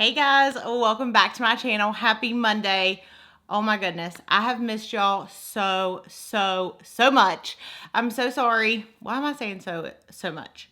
Hey guys, welcome back to my channel. Happy Monday. Oh my goodness, I have missed y'all so much. I'm so sorry. Why am I saying so much?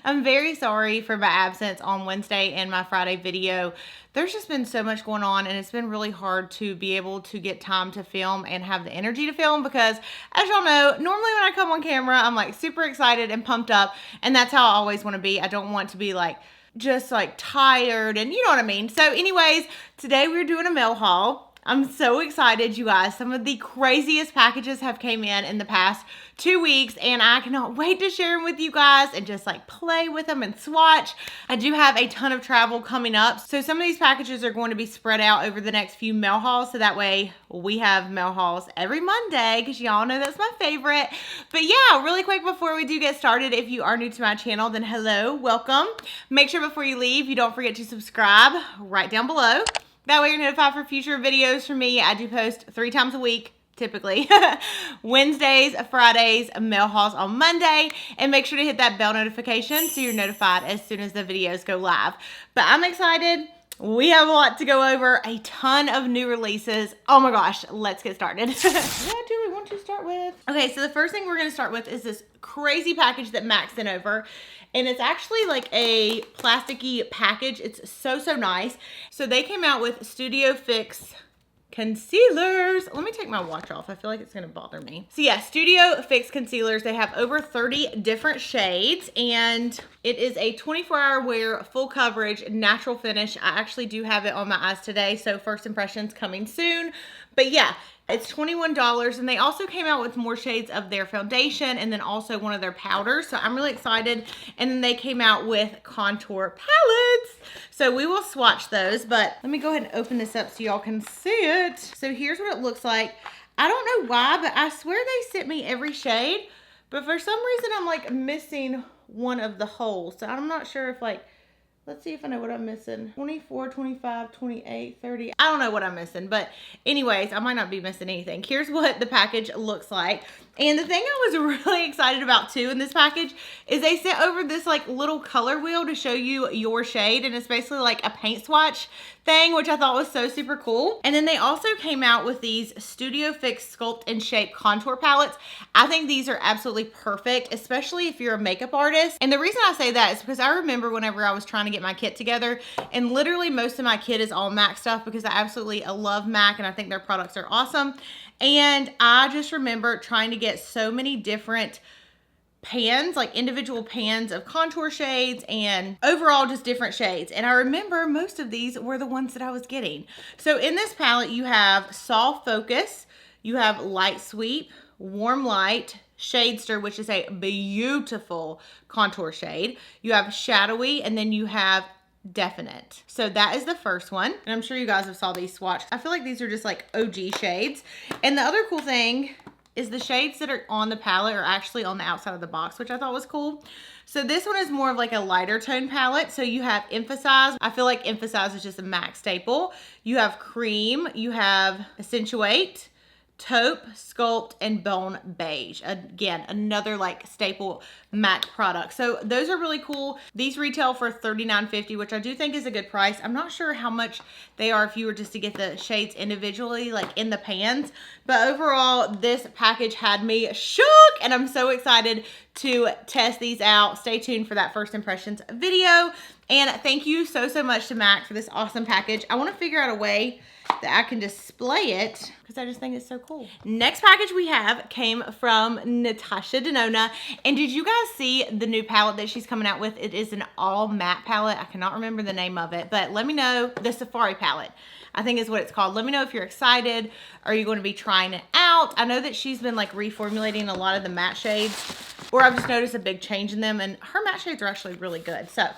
I'm very sorry for my absence on Wednesday and my Friday video. There's just been so much going on and it's been really hard to be able to get time to film and have the energy to film because, as y'all know, normally when I come on camera, I'm like super excited and pumped up, and that's how I always want to be. I don't want to be like just like tired, and you know what I mean. So anyways, today we're doing a mail haul. I'm so excited, you guys. Some of the craziest packages have came in the past 2 weeks, and I cannot wait to share them with you guys and just like play with them and swatch. I do have a ton of travel coming up, so some of these packages are going to be spread out over the next few mail hauls, so that way we have mail hauls every Monday, because y'all know that's my favorite. But yeah, really quick before we do get started, if you are new to my channel, then hello, welcome. Make sure before you leave, you don't forget to subscribe right down below. That way you're notified for future videos from me. I do post 3 times a week, typically. Wednesdays, Fridays, mail hauls on Monday. And make sure to hit that bell notification so you're notified as soon as the videos go live. But I'm excited. We have a lot to go over. A ton of new releases. Oh my gosh, let's get started. What do we want to start with? Okay, so the first thing we're going to start with is this crazy package that Max sent over. And it's actually like a plasticky package. It's so nice. So they came out with Studio Fix concealers. Let me take my watch off. I feel like it's gonna bother me. So yeah, Studio Fix concealers. They have over 30 different shades, and it is a 24-hour wear, full coverage, natural finish. I actually do have it on my eyes today, so first impressions coming soon. But yeah, it's $21, and they also came out with more shades of their foundation and then also one of their powders. So I'm really excited. And then they came out with contour palettes. So we will swatch those, but let me go ahead and open this up so y'all can see it. So here's what it looks like. I don't know why, but I swear they sent me every shade, but for some reason I'm like missing one of the holes. So I'm not sure if like, let's see if I know what I'm missing. 24, 25, 28, 30. I don't know what I'm missing, but anyways, I might not be missing anything. Here's what the package looks like. And the thing I was really excited about too in this package is they sent over this like little color wheel to show you your shade, and it's basically like a paint swatch thing, which I thought was so super cool. And then they also came out with these Studio Fix Sculpt and Shape contour palettes. I think these are absolutely perfect, especially if you're a makeup artist. And the reason I say that is because I remember whenever I was trying to get my kit together, and literally most of my kit is all MAC stuff because I absolutely love MAC and I think their products are awesome. And I just remember trying to get so many different pans, like individual pans of contour shades and overall just different shades. And I remember most of these were the ones that I was getting. So in this palette, you have Soft Focus, you have Light Sweep, Warm Light, Shadester, which is a beautiful contour shade. You have Shadowy, and then you have Definite. So that is the first one, and I'm sure you guys have saw these swatched. I feel like these are just like OG shades. And the other cool thing is the shades that are on the palette are actually on the outside of the box, which I thought was cool. So this one is more of like a lighter tone palette. So you have Emphasize. I feel like Emphasize is just a MAC staple. You have Cream, you have Accentuate, Taupe, Sculpt, and Bone Beige. Again, another like staple MAC product. So those are really cool. These retail for $39.50, which I do think is a good price. I'm not sure how much they are if you were just to get the shades individually, like in the pans. But overall, this package had me shook, and I'm so excited to test these out. Stay tuned for that first impressions video. And thank you so much to MAC for this awesome package. I want to figure out a way that I can display it because I just think it's so cool. Next package we have came from Natasha Denona. And did you guys see the new palette that she's coming out with? It is an all matte palette. I cannot remember the name of it, but let me know. The Safari palette, I think is what it's called. Let me know if you're excited. Are you going to be trying it out? I know that she's been like reformulating a lot of the matte shades, or I've just noticed a big change in them, and her matte shades are actually really good. So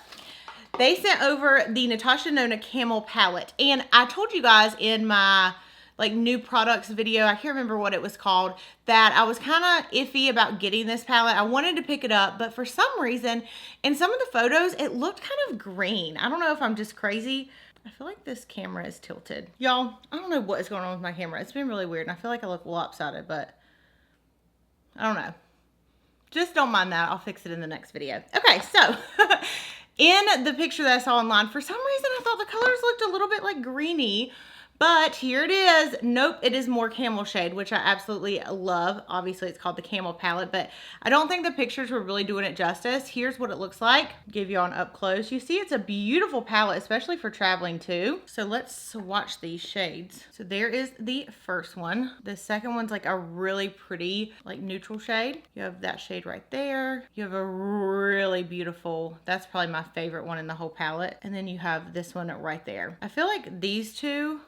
they sent over the Natasha Denona Camel Palette. And I told you guys in my like new products video, I can't remember what it was called, that I was kind of iffy about getting this palette. I wanted to pick it up, but for some reason, in some of the photos, it looked kind of green. I don't know if I'm just crazy. I feel like this camera is tilted. Y'all, I don't know what is going on with my camera. It's been really weird, and I feel like I look lopsided, but I don't know. Just don't mind that. I'll fix it in the next video. Okay, so In the picture that I saw online, for some reason I thought the colors looked a little bit like greeny. But here it is. Nope, it is more camel shade, which I absolutely love. Obviously, it's called the Camel Palette, but I don't think the pictures were really doing it justice. Here's what it looks like. Give you all an up close. You see, it's a beautiful palette, especially for traveling too. So let's swatch these shades. So there is the first one. The second one's like a really pretty, like neutral shade. You have that shade right there. You have a really beautiful, that's probably my favorite one in the whole palette. And then you have this one right there. I feel like these two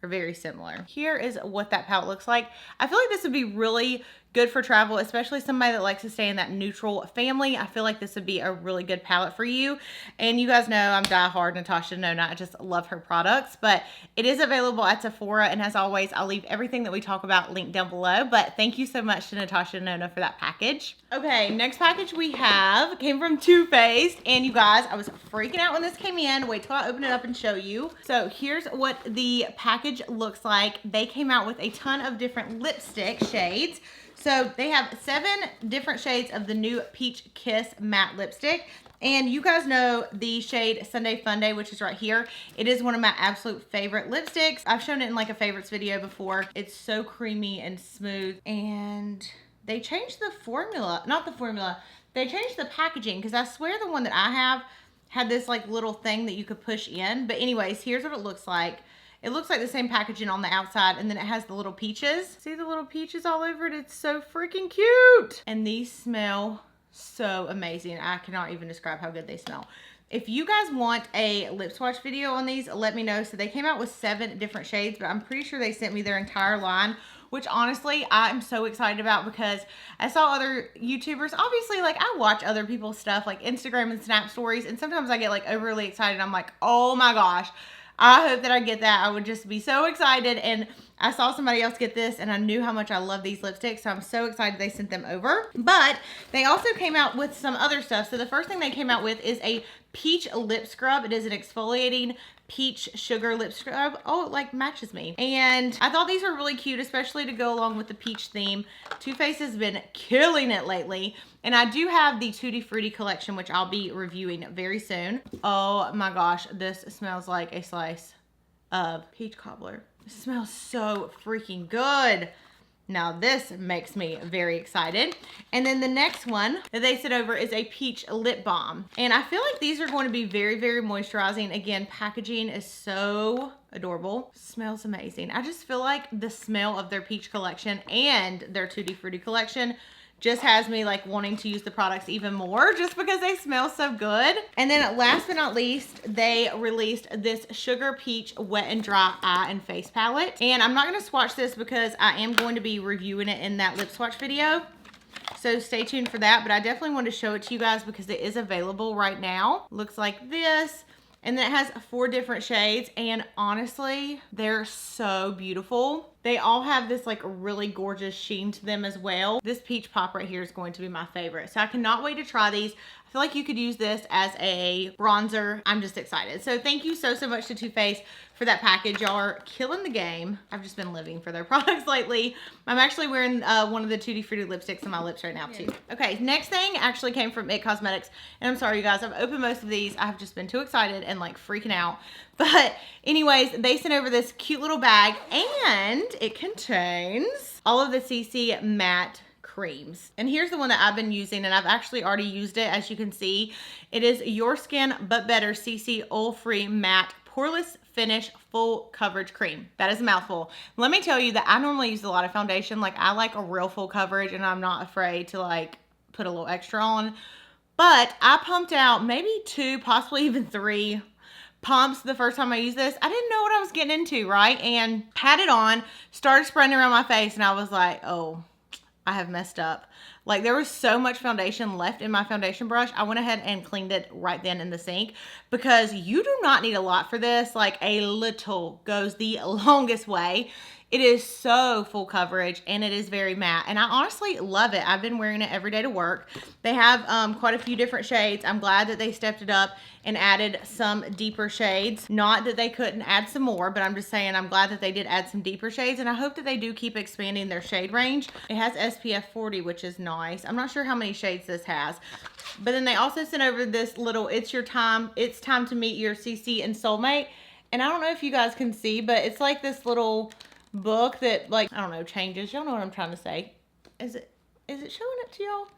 are very similar. Here is what that palette looks like. I feel like this would be really good for travel, especially somebody that likes to stay in that neutral family. I feel like this would be a really good palette for you. And you guys know I'm diehard Natasha Denona. I just love her products, but it is available at Sephora. And as always, I'll leave everything that we talk about linked down below. But thank you so much to Natasha Denona for that package. Okay, next package we have came from Too Faced. And you guys, I was freaking out when this came in. Wait till I open it up and show you. So here's what the package looks like. They came out with a ton of different lipstick shades. So they have 7 different shades of the new Peach Kiss matte lipstick. And you guys know the shade Sunday Funday, which is right here. It is one of my absolute favorite lipsticks. I've shown it in like a favorites video before. It's so creamy and smooth. And they changed the formula, not the formula, they changed the packaging, because I swear the one that I have had this like little thing that you could push in. But anyways, here's what it looks like. It looks like the same packaging on the outside, and then it has the little peaches. See the little peaches all over it? It's so freaking cute. And these smell so amazing. I cannot even describe how good they smell. If you guys want a lip swatch video on these, let me know. So they came out with 7 different shades, but I'm pretty sure they sent me their entire line, which honestly, I'm so excited about, because I saw other YouTubers, obviously, like I watch other people's stuff like Instagram and Snap stories, and sometimes I get like overly excited. I'm like, oh my gosh, I hope that I get that. I would just be so excited. And I saw somebody else get this, and I knew how much I love these lipsticks, so I'm so excited they sent them over. But they also came out with some other stuff. So the first thing they came out with is a peach lip scrub. It is an exfoliating peach sugar lip scrub. Oh, it like matches me. And I thought these were really cute, especially to go along with the peach theme. Too Faced has been killing it lately. And I do have the Tutti Frutti collection, which I'll be reviewing very soon. Oh my gosh, this smells like a slice of peach cobbler. It smells so freaking good. Now this makes me very excited. And then the next one that they sent over is a peach lip balm. And I feel like these are going to be very, very moisturizing. Again, packaging is so adorable. Smells amazing. I just feel like the smell of their peach collection and their Tutti Frutti collection just has me like wanting to use the products even more, just because they smell so good. And then last but not least, they released this Sugar Peach Wet and Dry Eye and Face Palette. And I'm not gonna swatch this because I am going to be reviewing it in that lip swatch video. So stay tuned for that, but I definitely want to show it to you guys because it is available right now. Looks like this. And then it has 4 different shades, and honestly, they're so beautiful. They all have this like really gorgeous sheen to them as well. This peach pop right here is going to be my favorite. So I cannot wait to try these. I feel like you could use this as a bronzer. I'm just excited. So thank you so much to Too Faced for that package. Y'all are killing the game. I've just been living for their products lately. I'm actually wearing one of the Tutti Frutti lipsticks on my lips right now too. Okay, next thing actually came from It Cosmetics. And I'm sorry you guys, I've opened most of these. I've just been too excited and like freaking out. But anyways, they sent over this cute little bag, and it contains all of the CC matte creams. And here's the one that I've been using, and I've actually already used it. As you can see, it is Your Skin But Better CC Oil-Free Matte Poreless Finish Full Coverage Cream. That is a mouthful. Let me tell you that I normally use a lot of foundation. Like I like a real full coverage, and I'm not afraid to like put a little extra on. But I pumped out maybe 2, possibly even 3 pumps the first time I used this. I didn't know what I was getting into, right? And had it on, started spraying around my face, and I was like, oh, I have messed up. Like there was so much foundation left in my foundation brush. I went ahead and cleaned it right then in the sink, because you do not need a lot for this. Like a little goes the longest way. It is so full coverage, and it is very matte, and I honestly love it. I've been wearing it every day to work. They have quite a few different shades. I'm glad that they stepped it up and added some deeper shades. Not that they couldn't add some more, but I'm just saying I'm glad that they did add some deeper shades, and I hope that they do keep expanding their shade range. It has SPF 40, which is nice. I'm not sure how many shades this has. But then they also sent over this little, it's time to meet your CC and soulmate. And I don't know if you guys can see, but it's like this little book that, like, I don't know, changes. Y'all know what I'm trying to say. Is it showing it to y'all?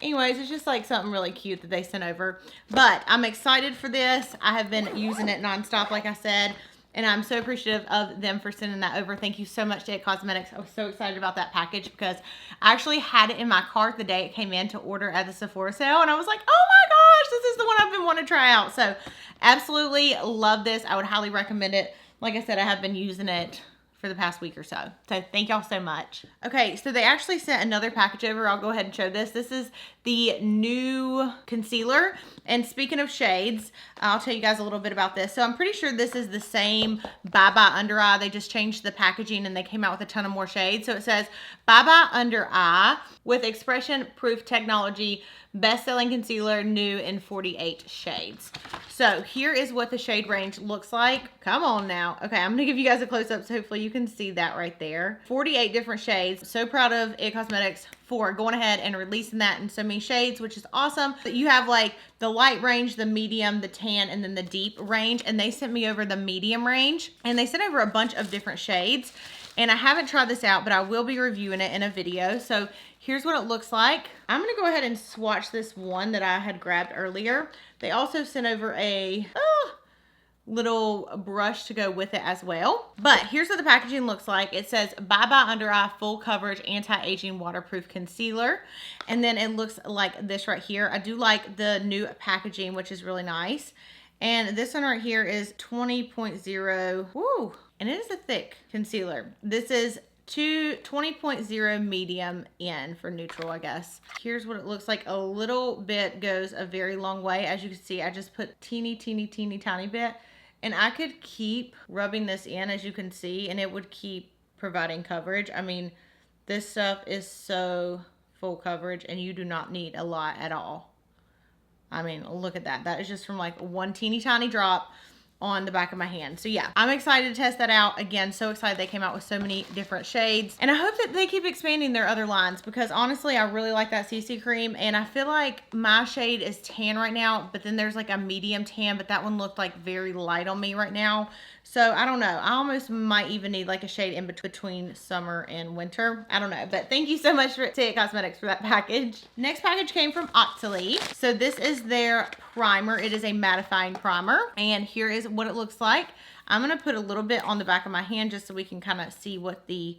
Anyways, it's just like something really cute that they sent over. But I'm excited for this. I have been using it nonstop, like I said. And I'm so appreciative of them for sending that over. Thank you so much to ohhhh Cosmetics. I was so excited about that package because I actually had it in my cart the day it came in to order at the Sephora sale. And I was like, oh my gosh, this is the one I've been wanting to try out. So absolutely love this. I would highly recommend it. Like I said, I have been using it for the past week or so. So thank y'all so much. Okay, so they actually sent another package over. I'll go ahead and show this. This is the new concealer. And speaking of shades, I'll tell you guys a little bit about this. So I'm pretty sure this is the same Bye Bye Under Eye. They just changed the packaging and they came out with a ton of more shades. So it says Bye Bye Under Eye with expression proof technology, best-selling concealer, new in 48 shades. So here is what the shade range looks like. Come on now. Okay, I'm gonna give you guys a close-up so hopefully you can see that right there. 48 different shades. So proud of ohhhh Cosmetics for going ahead and releasing that in so many shades, which is awesome. You have like the light range, the medium, the tan, and then the deep range. And they sent me over the medium range and they sent over a bunch of different shades. And I haven't tried this out, but I will be reviewing it in a video. So here's what it looks like. I'm gonna go ahead and swatch this one that I had grabbed earlier. They also sent over a little brush to go with it as well. But here's what the packaging looks like. It says Bye Bye Under Eye Full Coverage Anti-Aging Waterproof Concealer. And then it looks like this right here. I do like the new packaging, which is really nice. And this one right here is 20.0. Woo! And it is a thick concealer. This is 20.0 medium in for neutral, I guess. Here's what it looks like. A little bit goes a very long way. As you can see, I just put teeny tiny bit. And I could keep rubbing this in, as you can see, and it would keep providing coverage. I mean, this stuff is so full coverage, and you do not need a lot at all. I mean, look at that. That is just from like one teeny tiny drop on the back of my hand. So yeah, I'm excited to test that out. Again, so excited they came out with so many different shades. And I hope that they keep expanding their other lines because honestly, I really like that CC cream. And I feel like my shade is tan right now, but then there's like a medium tan, but that one looked like very light on me right now. So I don't know. I almost might even need like a shade in between summer and winter. I don't know, but thank you so much to ohhhh Cosmetics for that package. Next package came from Octoly. So this is their primer. It is a mattifying primer. And here is what it looks like. I'm going to put a little bit on the back of my hand just so we can kind of see what the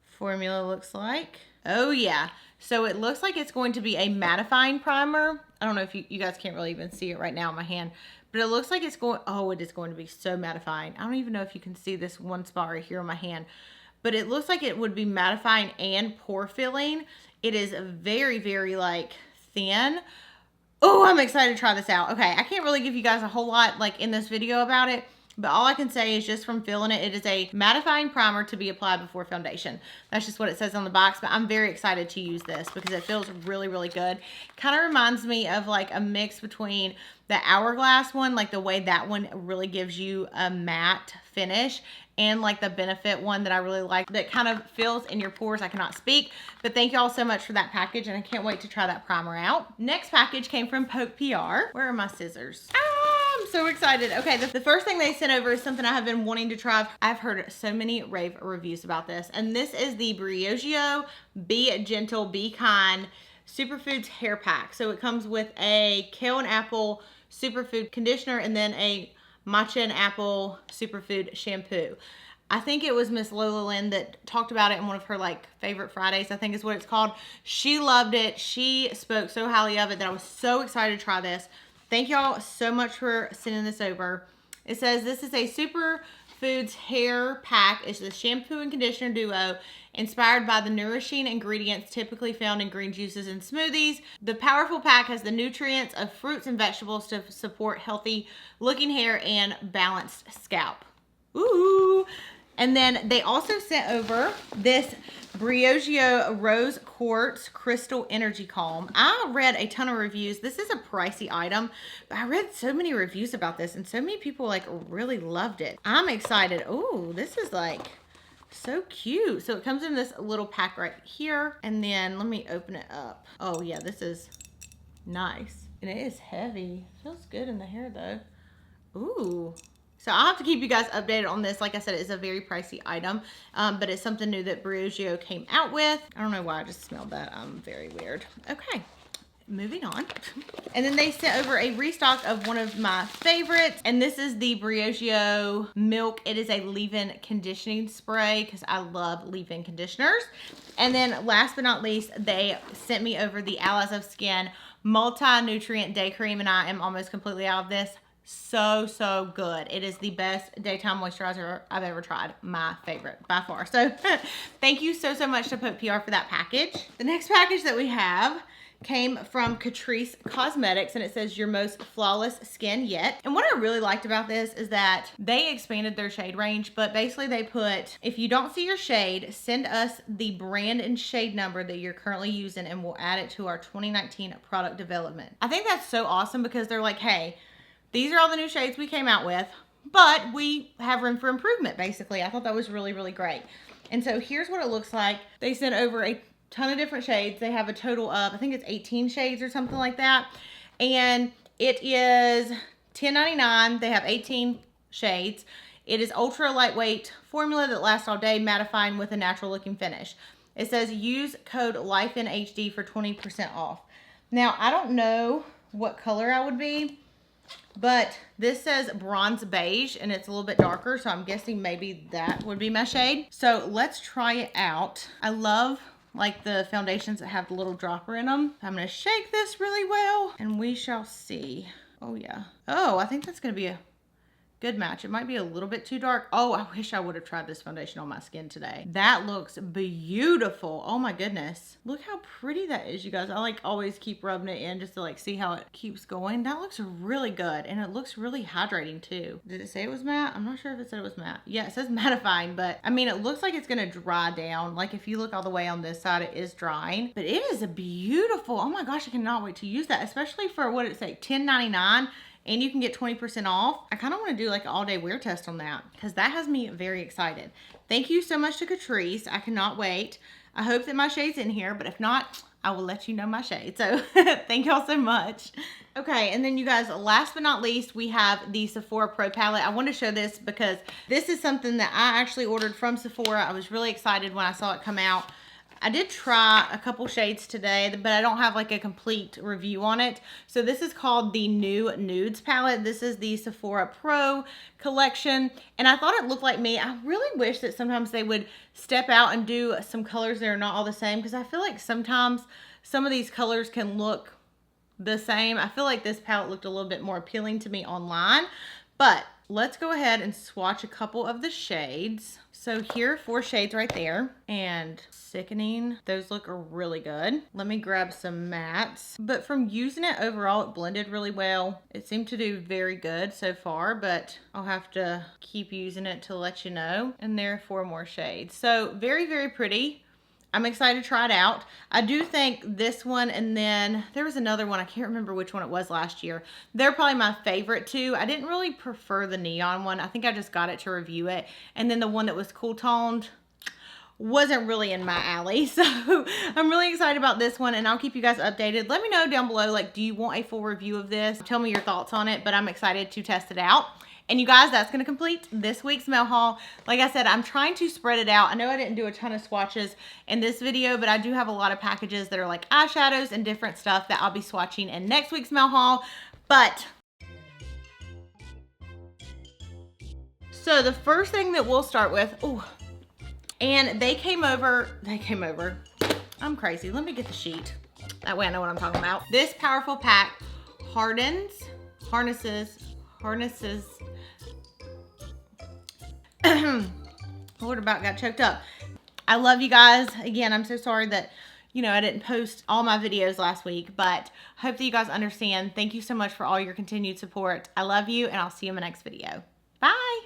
formula looks like. Oh yeah. So it looks like it's going to be a mattifying primer. I don't know if you guys can't really even see it right now in my hand, but it looks like it's going, oh, it is going to be so mattifying. I don't even know if you can see this one spot right here on my hand, but it looks like it would be mattifying and pore filling. It is very like thin. Oh, I'm excited to try this out. Okay, I can't really give you guys a whole lot like in this video about it, but all I can say is just from feeling it, it is a mattifying primer to be applied before foundation. That's just what it says on the box, but I'm very excited to use this because it feels really good. Kind of reminds me of like a mix between the Hourglass one, like the way that one really gives you a matte finish, and like the Benefit one that I really like that kind of fills in your pores. I cannot speak, but thank y'all so much for that package and I can't wait to try that primer out. Next package came from Poke PR. Where are my scissors? I'm so excited. Okay, the first thing they sent over is something I have been wanting to try. I've heard so many rave reviews about this, and this is the Briogeo Be Gentle, Be Kind Superfoods Hair Pack. So it comes with a kale and apple superfood conditioner and then a matcha and apple superfood shampoo. I think it was Miss Lola Lynn that talked about it in one of her like favorite Fridays, I think is what it's called. She loved it. She spoke so highly of it that I was so excited to try this. Thank y'all so much for sending this over. It says this is a Superfoods hair pack. It's the shampoo and conditioner duo inspired by the nourishing ingredients typically found in green juices and smoothies. The powerful pack has the nutrients of fruits and vegetables to support healthy looking hair and balanced scalp. Ooh. And then they also sent over this Briogeo Rose Quartz Crystal Energy Calm. I read a ton of reviews. This is a pricey item, but I read so many reviews about this and so many people like really loved it. I'm excited. Ooh, this is like So cute. So it comes in this little pack right here. And then let me open it up. Oh yeah, this is nice. And it is heavy. Feels good in the hair though. Ooh. So I'll have to keep you guys updated on this. Like I said, it's a very pricey item, but it's something new that Briogeo came out with. I don't know why I just smelled that. Very weird. Okay. Moving on. And then they sent over a restock of one of my favorites. And this is the Briogeo Milk. It is a leave-in conditioning spray because I love leave-in conditioners. And then last but not least, they sent me over the Allies of Skin Multi-Nutrient Day Cream. And I am almost completely out of this. So good. It is the best daytime moisturizer I've ever tried. My favorite by far. So thank you so much to Poke PR for that package. The next package that we have came from Catrice Cosmetics, and it says your most flawless skin yet. And what I really liked about this is that they expanded their shade range, but basically they put, if you don't see your shade, send us the brand and shade number that you're currently using and we'll add it to our 2019 product development. I think that's so awesome because they're like, hey, these are all the new shades we came out with, but we have room for improvement, basically. I thought that was really great. And so here's what it looks like. They sent over a ton of different shades. They have a total of, I think it's 18 shades or something like that. And it is $10.99. They have 18 shades. It is ultra lightweight formula that lasts all day, mattifying with a natural looking finish. It says use code LIFEINHD for 20% off. Now, I don't know what color I would be, but this says bronze beige and it's a little bit darker, so I'm guessing maybe that would be my shade. So let's try it out. I love like the foundations that have the little dropper in them. I'm gonna shake this really well and we shall see. Oh yeah. Oh, I think that's gonna be a good match. It might be a little bit too dark. Oh, I wish I would have tried this foundation on my skin today. That looks beautiful. Oh my goodness. Look how pretty that is, you guys. I like always keep rubbing it in just to like see how it keeps going. That looks really good and it looks really hydrating too. Did it say it was matte? I'm not sure if it said it was matte. Yeah, it says mattifying, but I mean, it looks like it's gonna dry down. Like if you look all the way on this side, it is drying, but it is a beautiful. Oh my gosh, I cannot wait to use that, especially for what did it say, $10.99. And you can get 20% off. I kind of want to do like an all-day wear test on that because that has me very excited. Thank you so much to Catrice. I cannot wait. I hope that my shade's in here, but if not, I will let you know my shade. So thank y'all so much. Okay, and then you guys, last but not least, we have the Sephora Pro Palette. I want to show this because this is something that I actually ordered from Sephora. I was really excited when I saw it come out. I did try a couple shades today, but I don't have like a complete review on it. So this is called the New Nudes palette. This is the Sephora Pro collection. And I thought it looked like me. I really wish that sometimes they would step out and do some colors that are not all the same, because I feel like sometimes some of these colors can look the same. I feel like this palette looked a little bit more appealing to me online, but let's go ahead and swatch a couple of the shades. So here are 4 shades right there, and sickening. Those look really good. Let me grab some mattes. But from using it overall, it blended really well. It seemed to do very good so far, but I'll have to keep using it to let you know. And there are 4 more shades. So very pretty. I'm excited to try it out. I do think this one, and then there was another one. I can't remember which one it was last year. They're probably my favorite too. I didn't really prefer the neon one. I think I just got it to review it. And then the one that was cool toned wasn't really in my alley. So I'm really excited about this one, and I'll keep you guys updated. Let me know down below, like, do you want a full review of this? Tell me your thoughts on it, but I'm excited to test it out. And you guys, that's going to complete this week's mail haul. Like I said, I'm trying to spread it out. I know I didn't do a ton of swatches in this video, but I do have a lot of packages that are like eyeshadows and different stuff that I'll be swatching in next week's mail haul. But so the first thing that we'll start with, and they came over. I'm crazy. Let me get the sheet. That way I know what I'm talking about. This powerful pack harnesses. Lord, about got choked up. I love you guys. Again, I'm so sorry that, you know, I didn't post all my videos last week, but I hope that you guys understand. Thank you so much for all your continued support. I love you, and I'll see you in my next video. Bye.